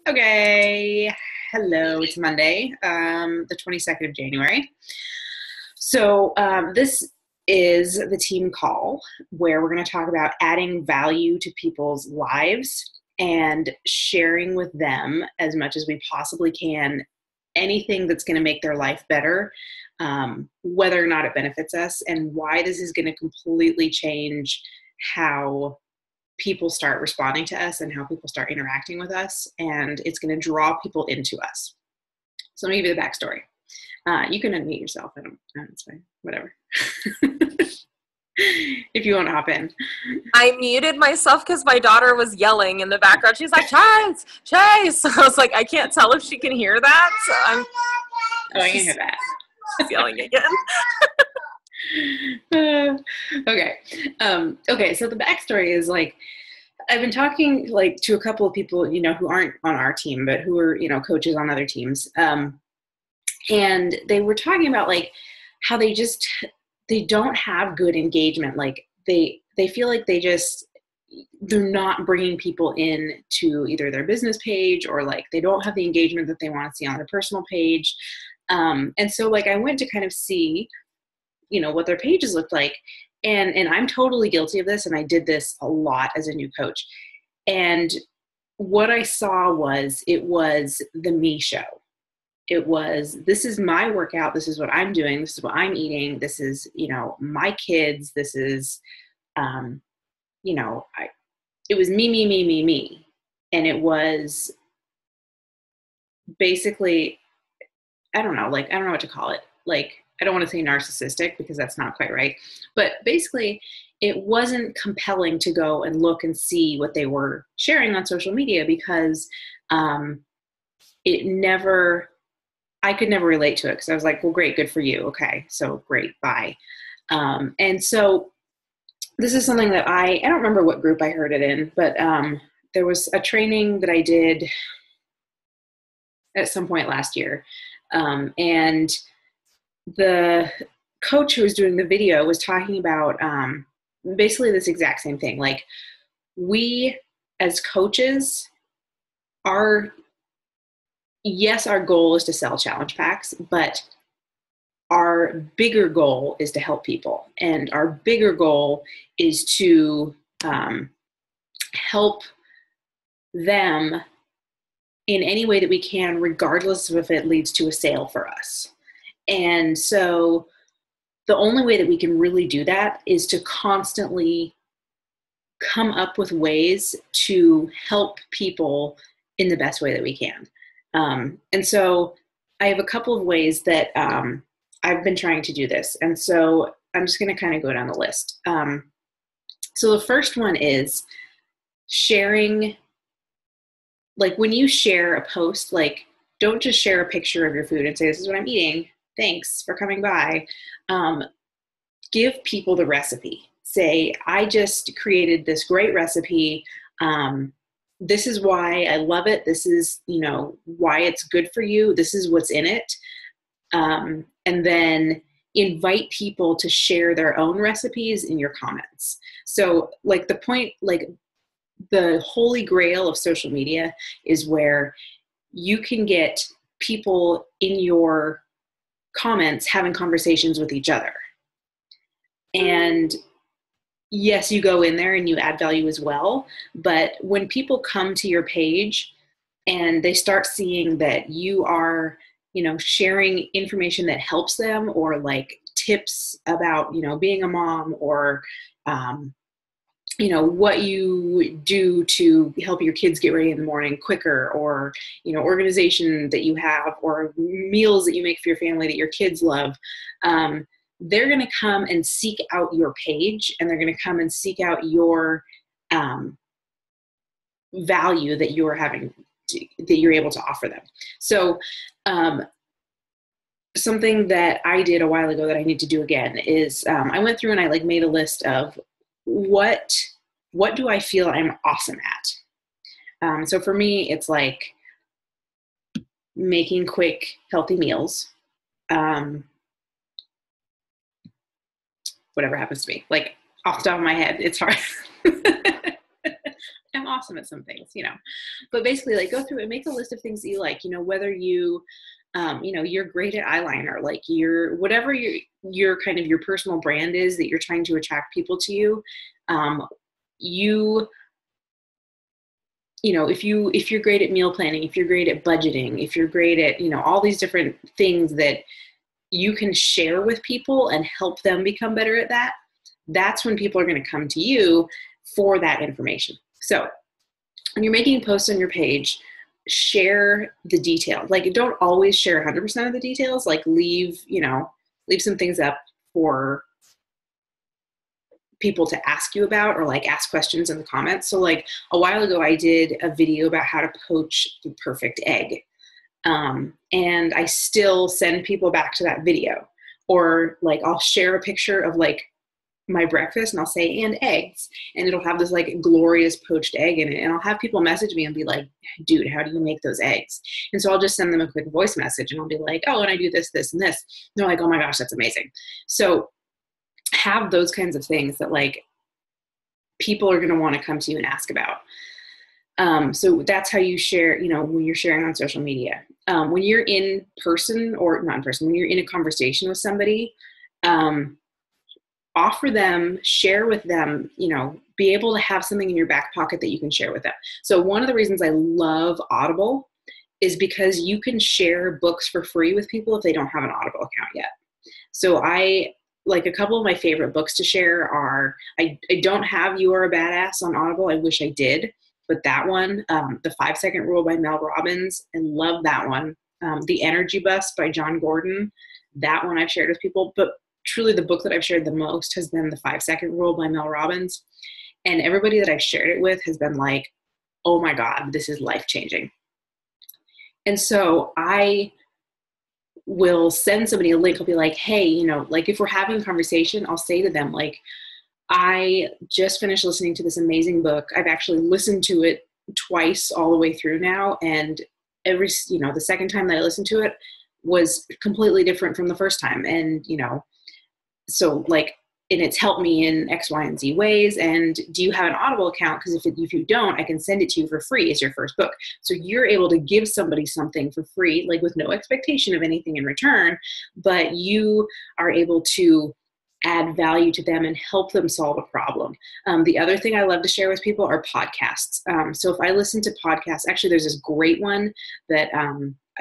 Okay. Hello, it's Monday, the 22nd of January. So this is the team call where we're going to talk about adding value to people's lives and sharing with them as much as we possibly can anything that's going to make their life better, whether or not it benefits us, and why this is going to completely change how people start responding to us and how people start interacting with us, and it's going to draw people into us. So let me give you the backstory. You can unmute yourself. It's fine. Whatever. If you want to hop in. I muted myself because my daughter was yelling in the background. She's like, Chase, Chase. So I was like, I can't tell if she can hear that. So I can hear that. She's yelling again. Okay. Okay. So the backstory is I've been talking to a couple of people, who aren't on our team, but who are, coaches on other teams. And they were talking about how they don't have good engagement. They feel like they're not bringing people in to either their business page, or they don't have the engagement that they want to see on their personal page. And so I went to kind of see, what their pages looked like. And I'm totally guilty of this. And I did this a lot as a new coach. And what I saw was, it was the me show. It was, this is my workout. This is what I'm doing. This is what I'm eating. This is, my kids. This is, it was me, me, me, me, me. And it was basically, I don't know what to call it. I don't want to say narcissistic because that's not quite right. But basically, it wasn't compelling to go and look and see what they were sharing on social media because I could never relate to it because I was like, well, great, good for you. Okay, so great, bye. And so this is something that I don't remember what group I heard it in, but there was a training that I did at some point last year. And the coach who was doing the video was talking about basically this exact same thing. We as coaches our goal is to sell challenge packs, but our bigger goal is to help people. And our bigger goal is to help them in any way that we can, regardless of if it leads to a sale for us. And so the only way that we can really do that is to constantly come up with ways to help people in the best way that we can. And so I have a couple of ways that I've been trying to do this. And so I'm just going to kind of go down the list. So the first one is sharing, when you share a post, don't just share a picture of your food and say, this is what I'm eating. Thanks for coming by. Give people the recipe. Say, I just created this great recipe. This is why I love it. This is, why it's good for you. This is what's in it. And then invite people to share their own recipes in your comments. So the point, the holy grail of social media is where you can get people in your comments having conversations with each other. And yes, you go in there and you add value as well. But when people come to your page and they start seeing that you are, sharing information that helps them, or tips about, being a mom, or, what you do to help your kids get ready in the morning quicker, or, organization that you have, or meals that you make for your family that your kids love, they're going to come and seek out your page, and they're going to come and seek out your value that you are having, that you're able to offer them. So something that I did a while ago that I need to do again is I went through and I made a list of what do I feel I'm awesome at. So for me, it's making quick, healthy meals. Whatever happens to me, off the top of my head, it's hard. I'm awesome at some things, but basically like go through and make a list of things that you like, whether you, you're great at eyeliner, like whatever your kind of your personal brand is that you're trying to attract people to you. If you're great at meal planning, if you're great at budgeting, if you're great at, all these different things that you can share with people and help them become better at that, that's when people are going to come to you for that information. So when you're making posts on your page, share the details. Like, don't always share 100% of the details. Like, leave some things up for people to ask you about, or like ask questions in the comments. So like a while ago, I did a video about how to poach the perfect egg. And I still send people back to that video, or like I'll share a picture of like my breakfast and I'll say, and eggs, and it'll have this like glorious poached egg in it. And I'll have people message me and be like, dude, how do you make those eggs? And so I'll just send them a quick voice message and I'll be like, oh, and I do this, this, and this. And they're like, oh my gosh, that's amazing. So have those kinds of things that like people are going to want to come to you and ask about. So that's how you share, when you're sharing on social media. When you're in person, or not in person, when you're in a conversation with somebody, offer them, share with them, be able to have something in your back pocket that you can share with them. So one of the reasons I love Audible is because you can share books for free with people if they don't have an Audible account yet. So like a couple of my favorite books to share are, I don't have You Are a Badass on Audible. I wish I did, but that one, The 5 Second Rule by Mel Robbins, I love that one. The Energy Bus by John Gordon, that one I've shared with people, but truly the book that I've shared the most has been The 5 Second Rule by Mel Robbins. And everybody that I've shared it with has been like, oh my God, this is life-changing. And so I will send somebody a link. I'll be like, hey, like if we're having a conversation, I'll say to them, like, I just finished listening to this amazing book. I've actually listened to it twice all the way through now. And the second time that I listened to it was completely different from the first time. And, so like, and it's helped me in X, Y, and Z ways. And do you have an Audible account? Because if you don't, I can send it to you for free as your first book. So you're able to give somebody something for free, like with no expectation of anything in return, but you are able to add value to them and help them solve a problem. The other thing I love to share with people are podcasts. So if I listen to podcasts, actually there's this great one that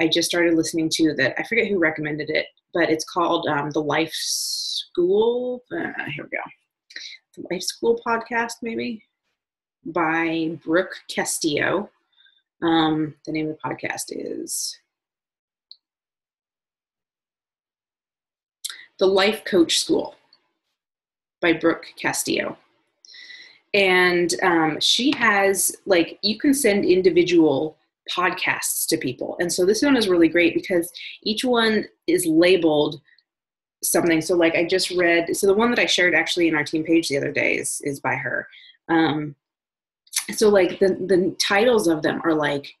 I just started listening to that I forget who recommended it, but it's called The Life School. Here we go. The Life School podcast, maybe, by Brooke Castillo. The name of the podcast is The Life Coach School by Brooke Castillo. And she has, like, you can send individual podcasts to people. And so this one is really great because each one is labeled something. So like I just read, so the one that I shared actually in our team page the other day is by her. So like the titles of them are like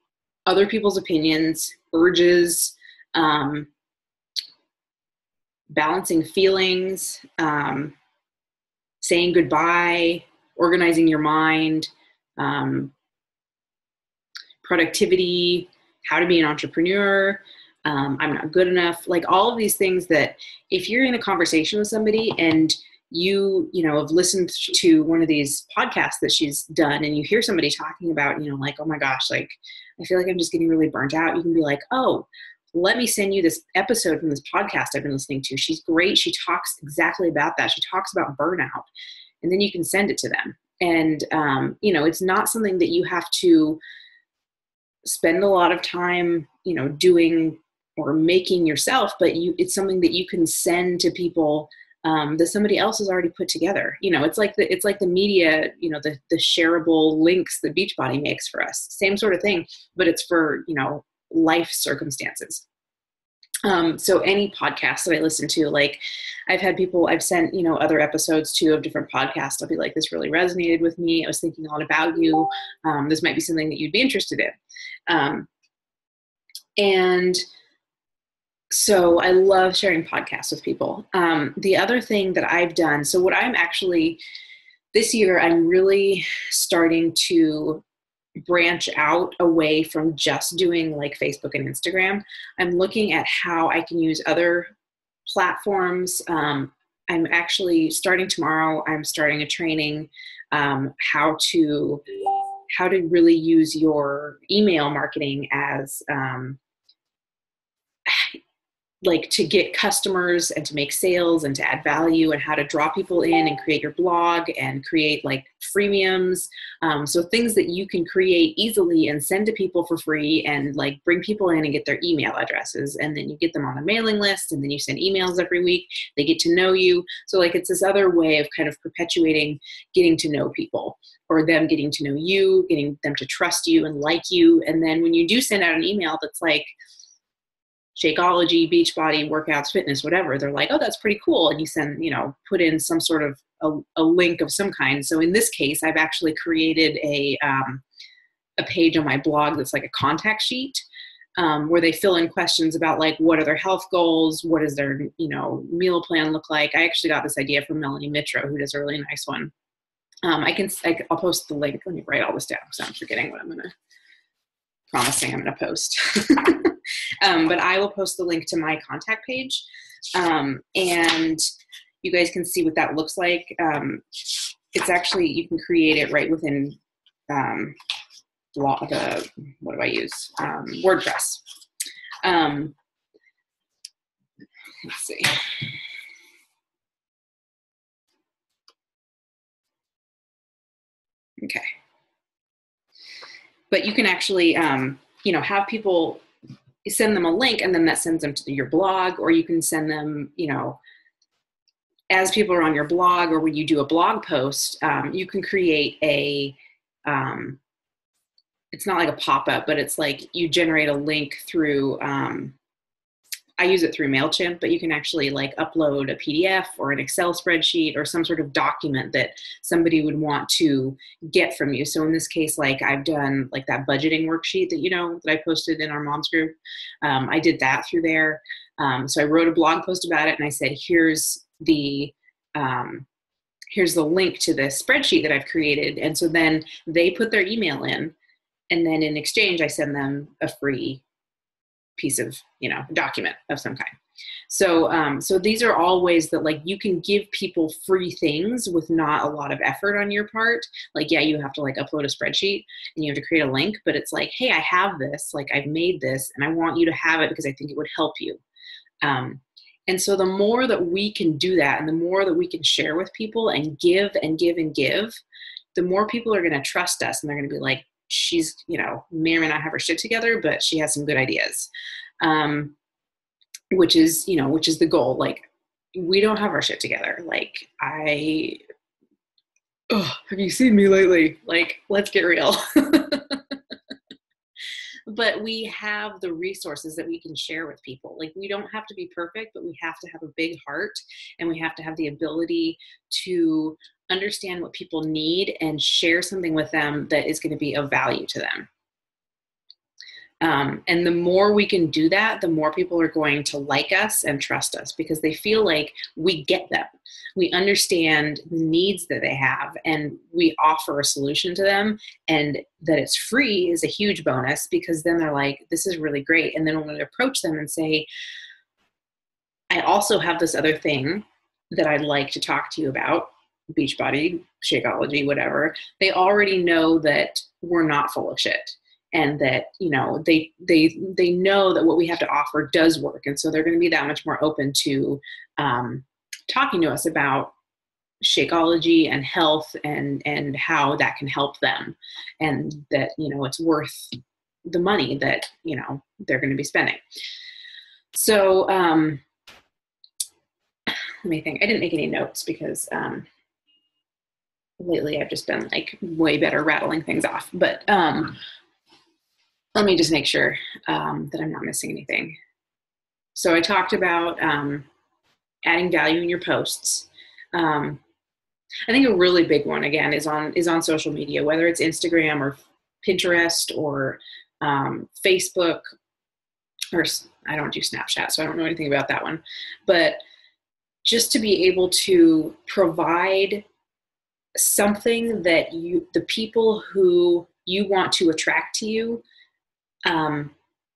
Other People's Opinions, Urges, Balancing Feelings, Saying Goodbye, Organizing Your Mind, Productivity, How to Be an Entrepreneur, I'm Not Good Enough, like all of these things that if you're in a conversation with somebody and you have listened to one of these podcasts that she's done and you hear somebody talking about, like, oh my gosh, like, I feel like I'm just getting really burnt out. You can be like, oh, let me send you this episode from this podcast I've been listening to. She's great. She talks exactly about that. She talks about burnout, and then you can send it to them. And, it's not something that you have to spend a lot of time, doing or making yourself, but it's something that you can send to people that somebody else has already put together. It's like the media, the shareable links that Beachbody makes for us. Same sort of thing, but it's for, life circumstances. So any podcast that I listen to, like I've sent, other episodes too of different podcasts. I'll be like, this really resonated with me. I was thinking a lot about you. This might be something that you'd be interested in. And so I love sharing podcasts with people. The other thing that I've done, so what I'm actually, this year, I'm really starting to branch out away from just doing like Facebook and Instagram. I'm looking at how I can use other platforms. I'm actually starting tomorrow. I'm starting a training how to really use your email marketing as like to get customers and to make sales and to add value, and how to draw people in and create your blog and create like freemiums. So things that you can create easily and send to people for free, and like bring people in and get their email addresses. And then you get them on a mailing list, and then you send emails every week. They get to know you. So like it's this other way of kind of perpetuating getting to know people, or them getting to know you, getting them to trust you and like you. And then when you do send out an email that's like, Shakeology, Beachbody, workouts, fitness, whatever, they're like, oh, that's pretty cool. And you send, put in some sort of a link of some kind. So in this case, I've actually created a page on my blog that's like a contact sheet where they fill in questions about like, what are their health goals? What does their, meal plan look like? I actually got this idea from Melanie Mitra, who does a really nice one. I'll post the link. Let me write all this down because I'm forgetting what I'm promising I'm going to post. But I will post the link to my contact page, and you guys can see what that looks like. It's actually, you can create it right within what do I use? WordPress. Let's see. Okay. But you can actually, have people, send them a link, and then that sends them to your blog, or you can send them, as people are on your blog, or when you do a blog post, you can create it's not like a pop-up, but it's like you generate a link through, I use it through MailChimp, but you can actually like upload a PDF or an Excel spreadsheet or some sort of document that somebody would want to get from you. So in this case, like I've done like that budgeting worksheet that, that I posted in our moms group. I did that through there. So I wrote a blog post about it, and I said, here's the link to this spreadsheet that I've created. And so then they put their email in, and then in exchange, I send them a free piece of, document of some kind. So, so these are all ways that like you can give people free things with not a lot of effort on your part. Like, yeah, you have to like upload a spreadsheet and you have to create a link, but it's like, hey, I have this, like I've made this, and I want you to have it because I think it would help you. And so the more that we can do that, and the more that we can share with people and give and give and give, the more people are going to trust us, and they're going to be like, she's, may or may not have her shit together, but she has some good ideas. Which is the goal. Like, we don't have our shit together. Like, have you seen me lately? Like, let's get real. But we have the resources that we can share with people. Like, we don't have to be perfect, but we have to have a big heart, and we have to have the ability to understand what people need and share something with them that is going to be of value to them. And the more we can do that, the more people are going to like us and trust us, because they feel like we get them. We understand the needs that they have, and we offer a solution to them, and that it's free is a huge bonus, because then they're like, this is really great. And then when we approach them and say, I also have this other thing that I'd like to talk to you about, Beachbody, Shakeology, whatever, they already know that we're not full of shit. And that, they know that what we have to offer does work. And so they're going to be that much more open to talking to us about Shakeology and health and how that can help them. And that, it's worth the money that, they're going to be spending. So let me think. I didn't make any notes because lately I've just been like way better rattling things off. But let me just make sure that I'm not missing anything. So I talked about adding value in your posts. I think a really big one, again, is on social media, whether it's Instagram or Pinterest or Facebook, or I don't do Snapchat, so I don't know anything about that one. But just to be able to provide something that the people who you want to attract to you,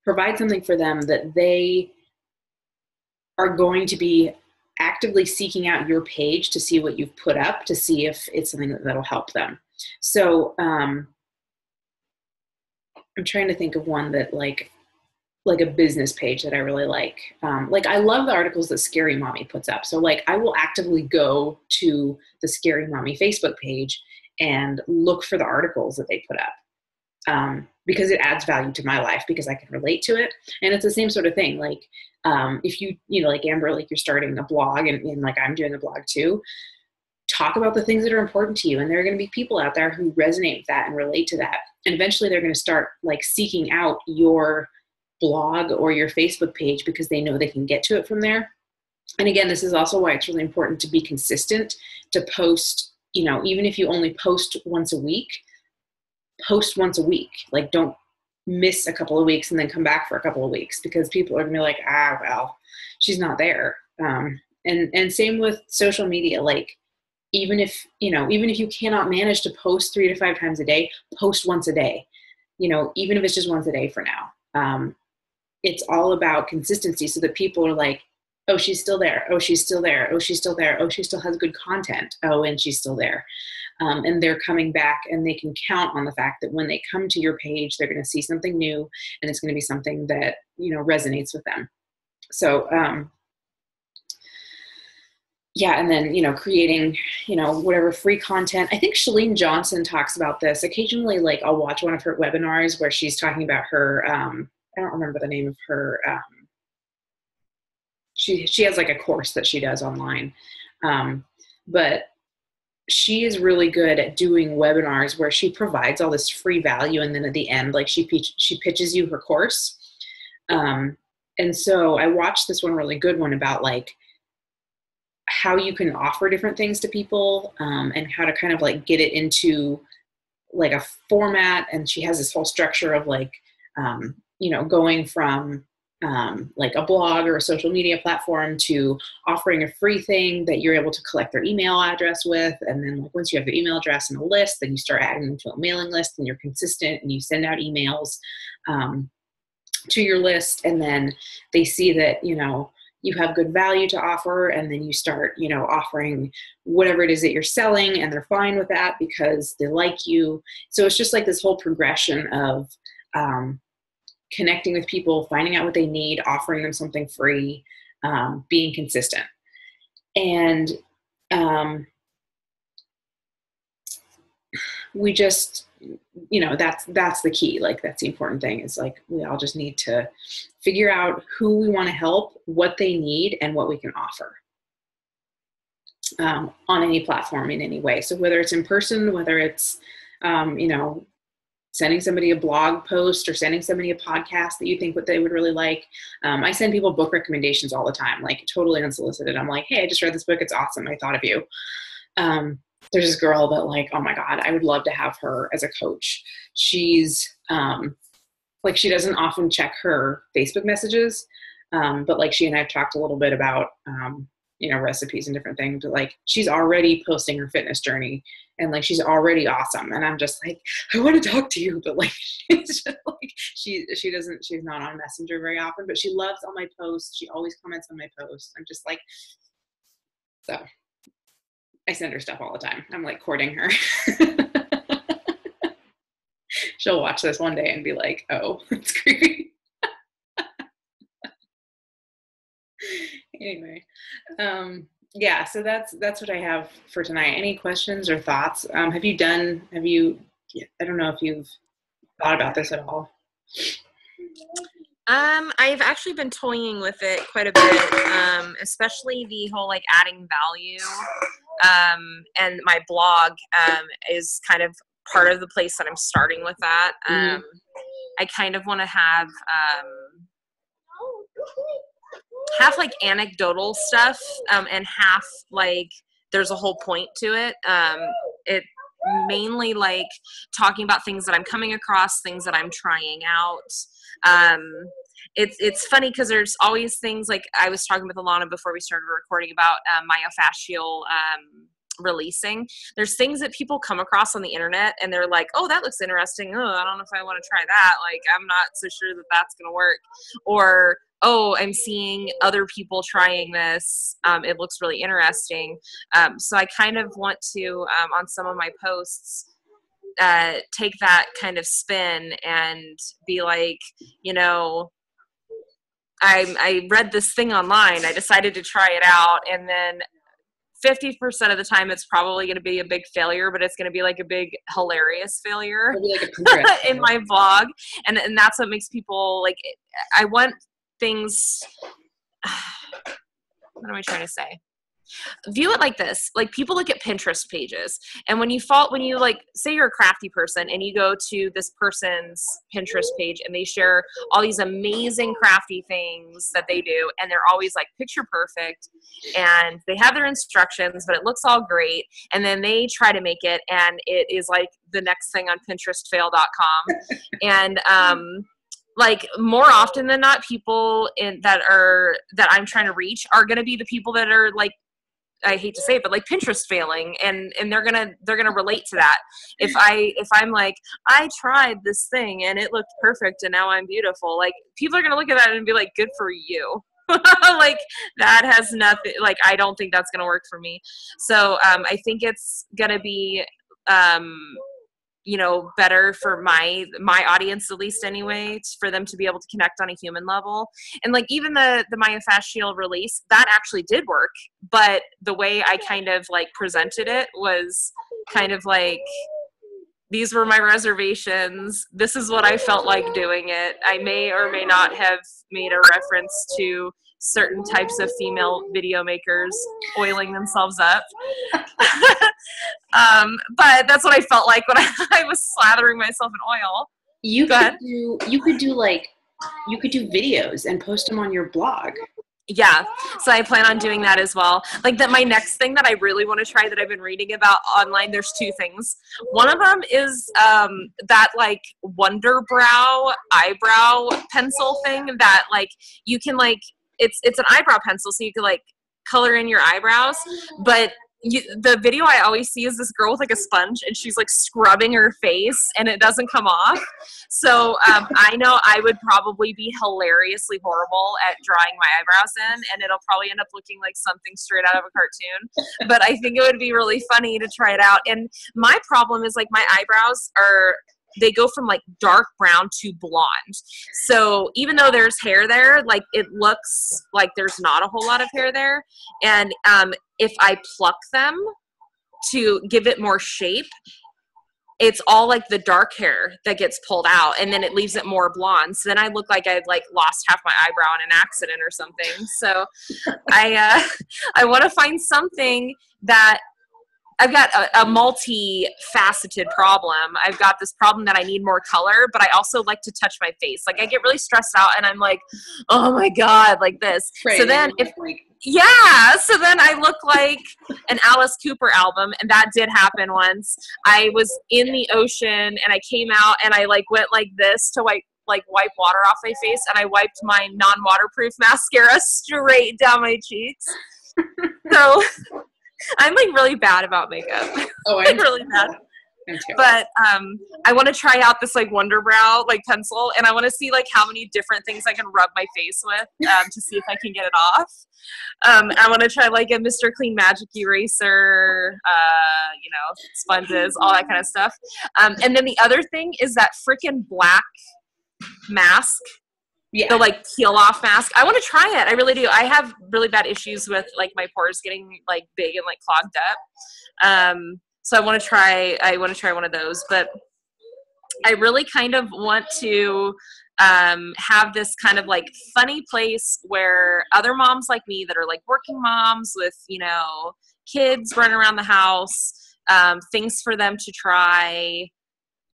provide something for them that they are going to be actively seeking out your page to see what you've put up, to see if it's something that'll help them. So I'm trying to think of one that like a business page that I really like. Like I love the articles that Scary Mommy puts up. So like I will actively go to the Scary Mommy Facebook page and look for the articles that they put up, because it adds value to my life, because I can relate to it. And it's the same sort of thing. Like if you know, like Amber, like you're starting a blog and like I'm doing a blog too, talk about the things that are important to you. And there are going to be people out there who resonate with that and relate to that. And eventually they're going to start like seeking out your blog or your Facebook page because they know they can get to it from there. And again, this is also why it's really important to be consistent, to post, you know, even if you only post once a week, post once a week. Like don't miss a couple of weeks and then come back for a couple of weeks, because people are gonna be like, well, she's not there. And same with social media. Like even if you cannot manage to post 3 to 5 times a day, post once a day, you know, even if it's just once a day for now. It's all about consistency, so that people are like, oh, she's still there. Oh, she's still there. Oh, she's still there. Oh, she still has good content. Oh, and she's still there. And they're coming back, and they can count on the fact that when they come to your page, they're going to see something new, and it's going to be something that, you know, resonates with them. So, yeah. And then, you know, creating, you know, whatever free content. I think Chalene Johnson talks about this occasionally. Like I'll watch one of her webinars where she's talking about her, I don't remember the name of her. She has like a course that she does online. But she is really good at doing webinars where she provides all this free value. And then at the end, like she pitches you her course. And so I watched this one really good one about like how you can offer different things to people, and how to kind of like get it into like a format. And she has this whole structure of like, you know, going from like a blog or a social media platform to offering a free thing that you're able to collect their email address with. And then like, once you have their email address and a list, then you start adding them to a mailing list, and you're consistent and you send out emails to your list. And then they see that, you know, you have good value to offer, and then you start, you know, offering whatever it is that you're selling, and they're fine with that because they like you. So it's just like this whole progression of connecting with people, finding out what they need, offering them something free, being consistent. And we just, you know, that's the key. Like that's the important thing, is like we all just need to figure out who we want to help, what they need, and what we can offer on any platform in any way. So whether it's in person, whether it's you know, sending somebody a blog post or sending somebody a podcast that you think what they would really like. I send people book recommendations all the time, like totally unsolicited. I'm like, hey, I just read this book. It's awesome. I thought of you. There's this girl that like, oh my God, I would love to have her as a coach. She's like, she doesn't often check her Facebook messages. But like she and I've talked a little bit about, you know, recipes and different things, but like she's already posting her fitness journey, and like she's already awesome. And I'm just like, I want to talk to you, but like it's just like she's not on Messenger very often, but she loves all my posts. She always comments on my posts. I'm just like, so I send her stuff all the time. I'm like courting her. She'll watch this one day and be like, oh, it's creepy. Anyway, yeah, so that's what I have for tonight. Any questions or thoughts? I don't know if you've thought about this at all. I've actually been toying with it quite a bit, especially the whole like adding value. And my blog is kind of part of the place that I'm starting with that. I kind of want to have like anecdotal stuff, and half like there's a whole point to it. It mainly like talking about things that I'm coming across, things that I'm trying out. It's funny because there's always things like I was talking with Alana before we started recording about myofascial releasing. There's things that people come across on the internet and they're like, oh, that looks interesting. Oh, I don't know if I want to try that. Like, I'm not so sure that that's going to work. Or, oh, I'm seeing other people trying this. It looks really interesting. So I kind of want to, on some of my posts, take that kind of spin and be like, you know, I read this thing online, I decided to try it out, and then 50% of the time it's probably going to be a big failure, but it's going to be like a big hilarious failure like in my vlog. And that's what makes people like, I want things, what am I trying to say? View it like this. Like, people look at Pinterest pages, and when you like, say you're a crafty person and you go to this person's Pinterest page and they share all these amazing crafty things that they do, and they're always like picture perfect, and they have their instructions, but it looks all great, and then they try to make it and it is like the next thing on pinterestfail.com. And like, more often than not, people that I'm trying to reach are going to be the people that are like, I hate to say it, but like Pinterest failing, and they're gonna relate to that. If I'm like, I tried this thing and it looked perfect and now I'm beautiful, like, people are gonna look at that and be like, good for you. Like, that has nothing, like, I don't think that's gonna work for me. So I think it's gonna be you know, better for my audience, at least anyway, for them to be able to connect on a human level. And like, even the myofascial release, that actually did work, but the way I kind of like presented it was kind of like, these were my reservations, this is what I felt like doing it. I may or may not have made a reference to certain types of female video makers oiling themselves up. But that's what I felt like when I was slathering myself in oil. You could do videos and post them on your blog. Yeah, so I plan on doing that as well. Like, that my next thing that I really want to try that I've been reading about online, there's two things. One of them is that like Wonder Brow eyebrow pencil thing that like you can like, it's an eyebrow pencil, so you can like color in your eyebrows, but the video I always see is this girl with like a sponge and she's like scrubbing her face and it doesn't come off. So I know I would probably be hilariously horrible at drawing my eyebrows in, and it'll probably end up looking like something straight out of a cartoon. But I think it would be really funny to try it out. And my problem is like, my eyebrows they go from like dark brown to blonde. So even though there's hair there, like, it looks like there's not a whole lot of hair there. And if I pluck them to give it more shape, it's all like the dark hair that gets pulled out, and then it leaves it more blonde. So then I look like I've like lost half my eyebrow in an accident or something. So I want to find something that, I've got a multi-faceted problem. I've got this problem that I need more color, but I also like to touch my face. Like, I get really stressed out and I'm like, oh my God, like this. Right. So then so then I look like an Alice Cooper album, and that did happen once. I was in the ocean and I came out and I like went like this to wipe water off my face, and I wiped my non-waterproof mascara straight down my cheeks. So I'm like really bad about makeup. Oh, I'm like really bad. But I want to try out this like Wonder Brow like pencil, and I want to see like how many different things I can rub my face with to see if I can get it off. I want to try like a Mr. Clean Magic eraser, you know, sponges, all that kind of stuff. And then the other thing is that freaking black mask. Yeah. The like peel off mask. I want to try it. I really do. I have really bad issues with like my pores getting like big and like clogged up. So I want to try one of those, but I really kind of want to have this kind of like funny place where other moms like me that are like working moms with, you know, kids running around the house, things for them to try,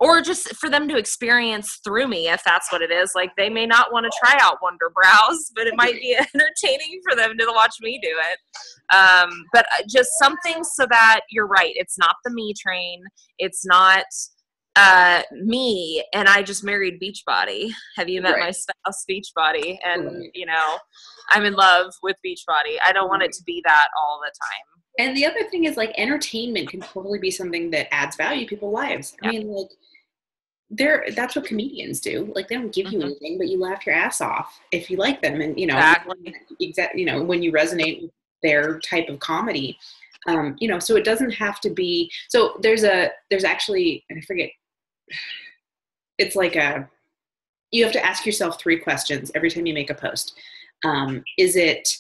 or just for them to experience through me, if that's what it is. Like, they may not want to try out Wonder Brows, but it might be entertaining for them to watch me do it. But just something so that you're right. It's not the me train. It's not me and I just married Beachbody. Have you met my spouse, Beachbody? And, you know, I'm in love with Beachbody. I don't want it to be that all the time. And the other thing is like entertainment can totally be something that adds value to people's lives. I mean, like that's what comedians do. Like they don't give you anything, but you laugh your ass off if you like them. And, you know, when you resonate with their type of comedy, you know, so it doesn't have to be, so there's actually, and I forget, it's like you have to ask yourself 3 questions every time you make a post. Is it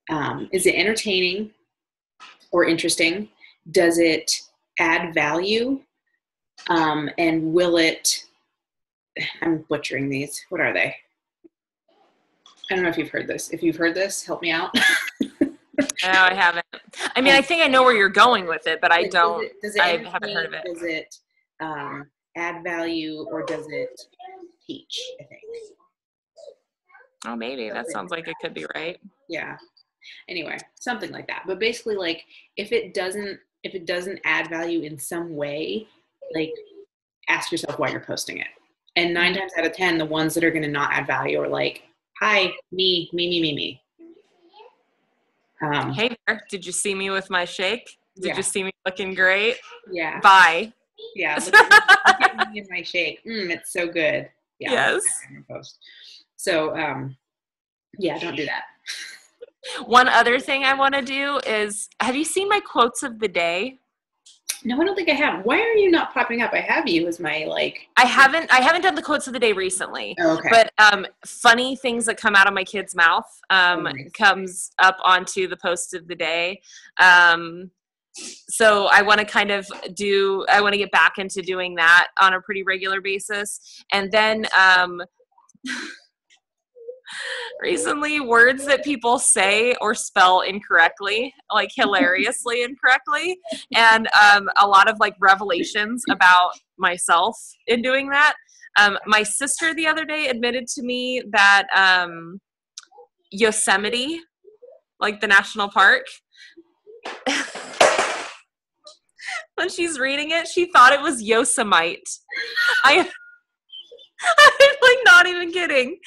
entertaining or interesting? Does it add value? And will it, I'm butchering these. What are they? I don't know if you've heard this. If you've heard this, help me out. No, I haven't. I mean, I think I know where you're going with it, but I don't. I haven't heard of it. Does it add value or does it teach, I think? Oh, maybe. That sounds like it could be right. Yeah. Anyway, something like that. But basically, like, if it doesn't add value in some way, like, ask yourself why you're posting it. And 9 times out of 10, the ones that are going to not add value are like, hi, me. Hey there, did you see me with my shake? Did you see me looking great? Yeah. Bye. Yeah, look at me in my shake. It's so good. Yeah. Yes. Post. So, yeah, don't do that. One other thing I want to do is, have you seen my quotes of the day? No, I don't think I have. Why are you not popping up? I have you as my, like... I haven't done the quotes of the day recently. Oh, okay. But funny things that come out of my kid's mouth comes up onto the post of the day. So I want to get back into doing that on a pretty regular basis. And then recently, words that people say or spell incorrectly, like hilariously incorrectly, and a lot of like revelations about myself in doing that. My sister the other day admitted to me that Yosemite, like the national park, when she's reading it, she thought it was Yosemite. I'm like not even kidding.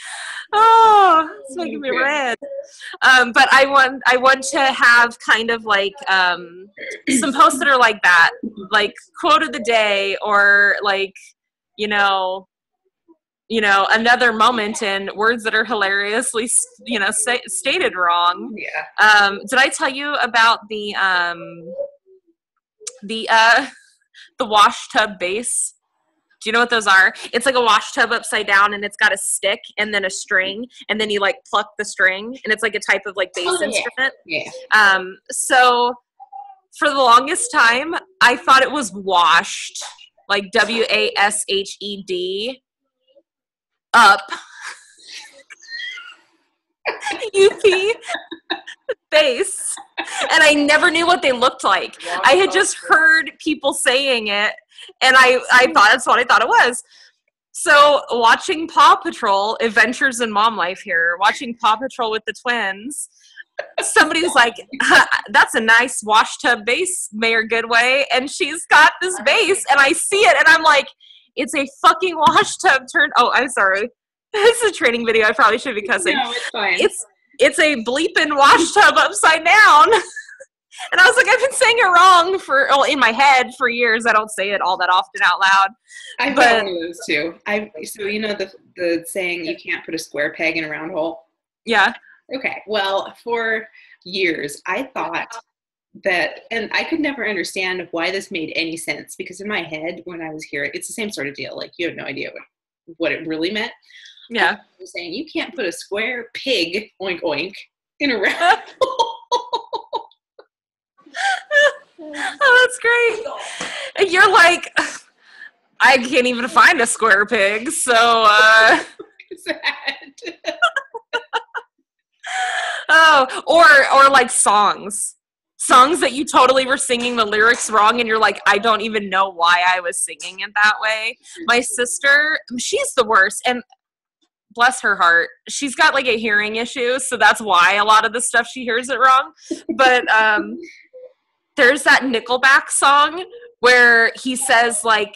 Oh, it's making me red. But I want to have kind of like some posts that are like that, like quote of the day, or like, you know, another moment in words that are hilariously, stated wrong. Yeah. Did I tell you about the wash tub base? Do you know what those are? It's like a wash tub upside down, and it's got a stick and then a string, and then you like pluck the string, and it's like a type of like bass instrument. Yeah. So for the longest time, I thought it was washed, like WASHED, up. UP bass. And I never knew what they looked like. I had just heard people saying it, and I thought that's what I thought it was. So watching Paw Patrol, Adventures in Mom Life here, watching Paw Patrol with the twins, somebody was like, that's a nice wash tub bass, Mayor Goodway. And she's got this bass, and I see it, and I'm like, it's a fucking wash tub turn. Oh, I'm sorry. This is a training video. I probably should be cussing. No, it's fine. It's a bleeping wash tub upside down. And I was like, I've been saying it wrong in my head for years. I don't say it all that often out loud. I've got one of those too. So you know the saying, you can't put a square peg in a round hole? Yeah. Okay. Well, for years, I thought that, and I could never understand why this made any sense, because in my head, when I was hearing, it's the same sort of deal. Like, you have no idea what it really meant. Yeah. I was saying, you can't put a square pig, oink oink, in a round hole. Oh, that's great. And you're like, I can't even find a square pig, so What's that? Oh, or like songs that you totally were singing the lyrics wrong, and you're like, I don't even know why I was singing it that way. My sister, she's the worst, and bless her heart, she's got like a hearing issue, so that's why a lot of the stuff she hears it wrong. But there's that Nickelback song where he says like,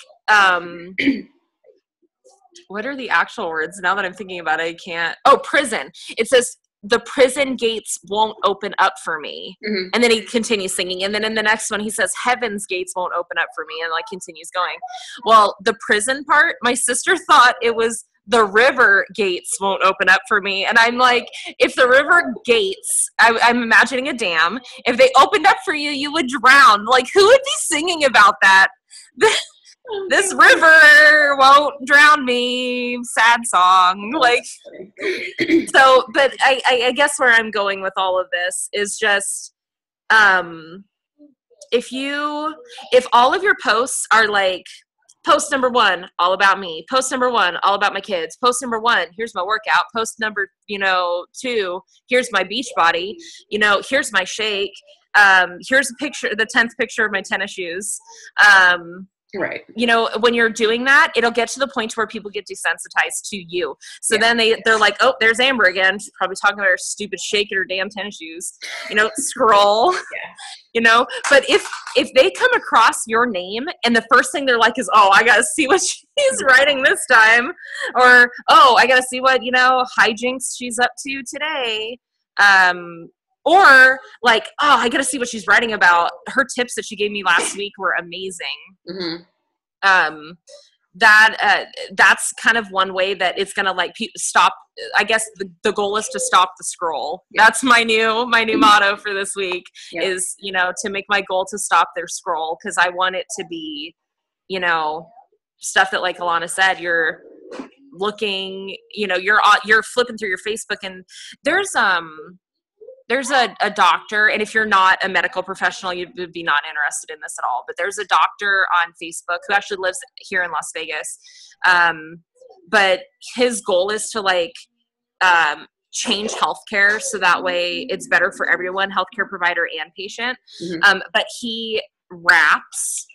what are the actual words? Now that I'm thinking about it, I can't. Oh, prison. It says, the prison gates won't open up for me. Mm-hmm. And then he continues singing. And then in the next one, he says, heaven's gates won't open up for me. And like continues going. Well, the prison part, my sister thought it was the river gates won't open up for me. And I'm like, if the river gates, I'm imagining a dam, if they opened up for you, you would drown. Like, who would be singing about that? This river won't drown me. Sad song. Like, so, but I guess where I'm going with all of this is just, if all of your posts are like, post number 1, all about me. Post number 1, all about my kids. Post number 1, here's my workout. Post number, 2, here's my beach body. Here's my shake. Here's a picture, the 10th picture of my tennis shoes. Right. When you're doing that, it'll get to the point where people get desensitized to you. So then they're like, oh, there's Amber again. She's probably talking about her stupid shake and her damn tennis shoes. Scroll. But if they come across your name and the first thing they're like is, oh, I gotta see what she's writing this time, or oh, I gotta see what hijinks she's up to today. Or like, oh, I gotta see what she's writing about. Her tips that she gave me last week were amazing. Mm-hmm. That's kind of one way that it's gonna like stop. I guess the goal is to stop the scroll. Yeah. That's my new motto for this week is, to make my goal to stop their scroll. Cause I want it to be, stuff that like Alana said, you're looking, you're flipping through your Facebook and there's a doctor, and if you're not a medical professional, you would be not interested in this at all, but there's a doctor on Facebook who actually lives here in Las Vegas. But his goal is to like change healthcare so that way it's better for everyone, healthcare provider and patient. Mm-hmm. But he raps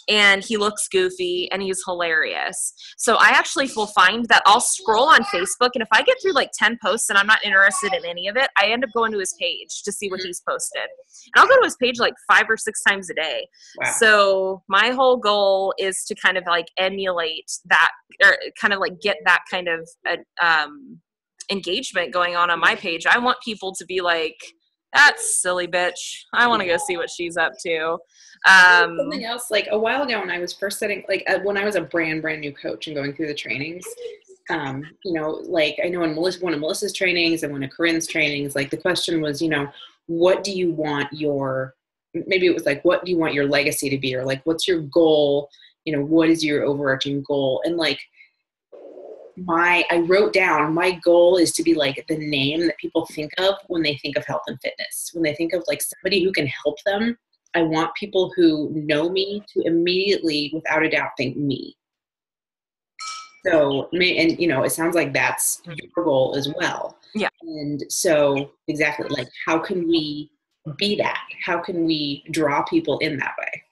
and he looks goofy and he's hilarious. So I actually will find that I'll scroll on Facebook, and if I get through like 10 posts and I'm not interested in any of it, I end up going to his page to see what he's posted. And I'll go to his page like 5 or 6 times a day. Wow. So my whole goal is to kind of like emulate that, or kind of like get that kind of engagement going on my page. I want people to be like, that's silly bitch. I want to go see what she's up to. Something else, like a while ago when I was first setting, like when I was a brand new coach and going through the trainings, like I know in one of Melissa's trainings and one of Corinne's trainings, like the question was, what do you want maybe it was like, what do you want your legacy to be? Or like, what's your goal? What is your overarching goal? And like, I wrote down, my goal is to be like the name that people think of when they think of health and fitness. When they think of like somebody who can help them, I want people who know me to immediately, without a doubt, think me. So, and it sounds like that's your goal as well. Yeah. And so exactly, like, how can we be that? How can we draw people in that way?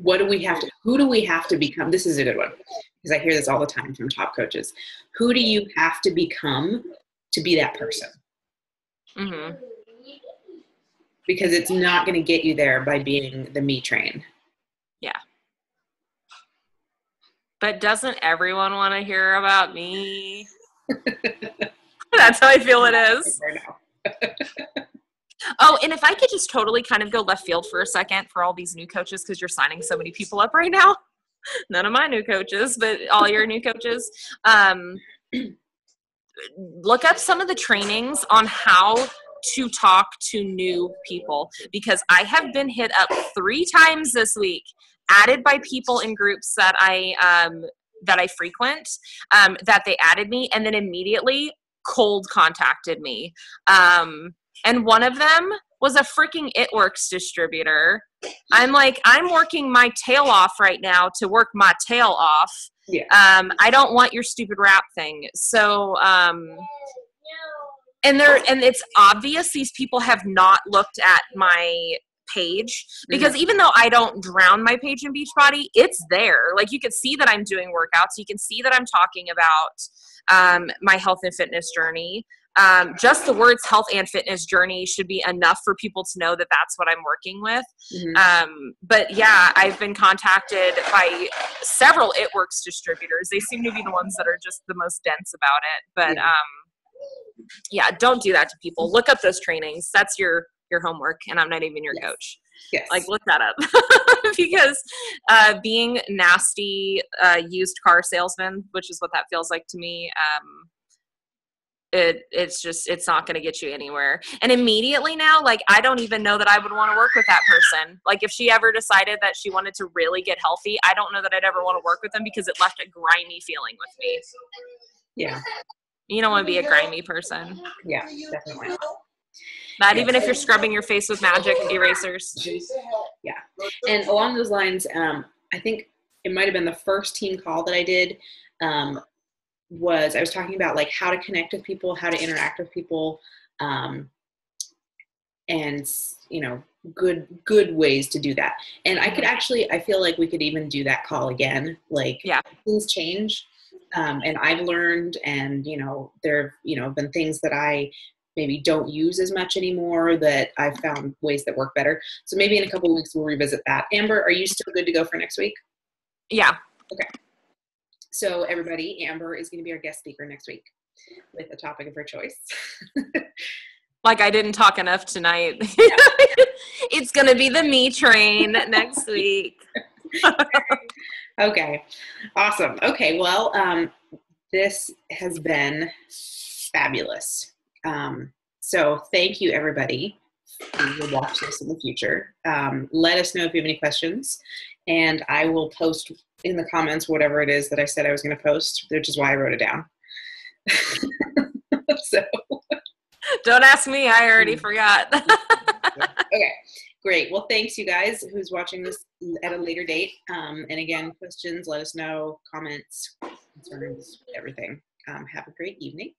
Who do we have to become? This is a good one, because I hear this all the time from top coaches. Who do you have to become to be that person? Mm-hmm. Because it's not going to get you there by being the me train. Yeah. But doesn't everyone want to hear about me? That's how I feel it is. Right now. Oh, and if I could just totally kind of go left field for a second for all these new coaches, because you're signing so many people up right now. None of my new coaches, but all your new coaches. Look up some of the trainings on how to talk to new people, because I have been hit up 3 times this week, added by people in groups that I frequent, that they added me and then immediately cold contacted me. And one of them was a freaking It Works distributor. I'm like, I'm working my tail off right now to work my tail off. Yeah. I don't want your stupid rap thing. So, and it's obvious these people have not looked at my page, because even though I don't drown my page in Beachbody, it's there. Like, you can see that I'm doing workouts. You can see that I'm talking about my health and fitness journey. Just the words health and fitness journey should be enough for people to know that that's what I'm working with. Mm-hmm. But yeah, I've been contacted by several It Works distributors. They seem to be the ones that are just the most dense about it. But Yeah, don't do that to people. Look up those trainings. That's your homework, and I'm not even your coach. Yes. Like, look that up. Because being nasty used car salesman, which is what that feels like to me, it's not going to get you anywhere. And immediately now, like, I don't even know that I would want to work with that person. Like, if she ever decided that she wanted to really get healthy, I don't know that I'd ever want to work with them, because it left a grimy feeling with me. Yeah. You don't want to be a grimy person. Yeah, definitely. Not even if you're scrubbing your face with magic erasers. Yeah. And along those lines, I think it might have been the first team call that I did, I was talking about like how to connect with people, how to interact with people, and good ways to do that. And I feel like we could even do that call again. Like, things change, and I've learned, and there have been things that I maybe don't use as much anymore that I've found ways that work better. So maybe in a couple of weeks we'll revisit that. Amber, are you still good to go for next week? Yeah. Okay. So everybody, Amber is going to be our guest speaker next week with a topic of her choice. Like, I didn't talk enough tonight. It's going to be the me train next week. Okay. Awesome. Okay. Well, this has been fabulous. So thank you, everybody, who will watch this in the future. Let us know if you have any questions, and I will post in the comments whatever it is that I said I was going to post, which is why I wrote it down. So don't ask me. I already forgot. Okay, great. Well, thanks, you guys who's watching this at a later date. And again, questions, let us know, comments, concerns, everything. Have a great evening.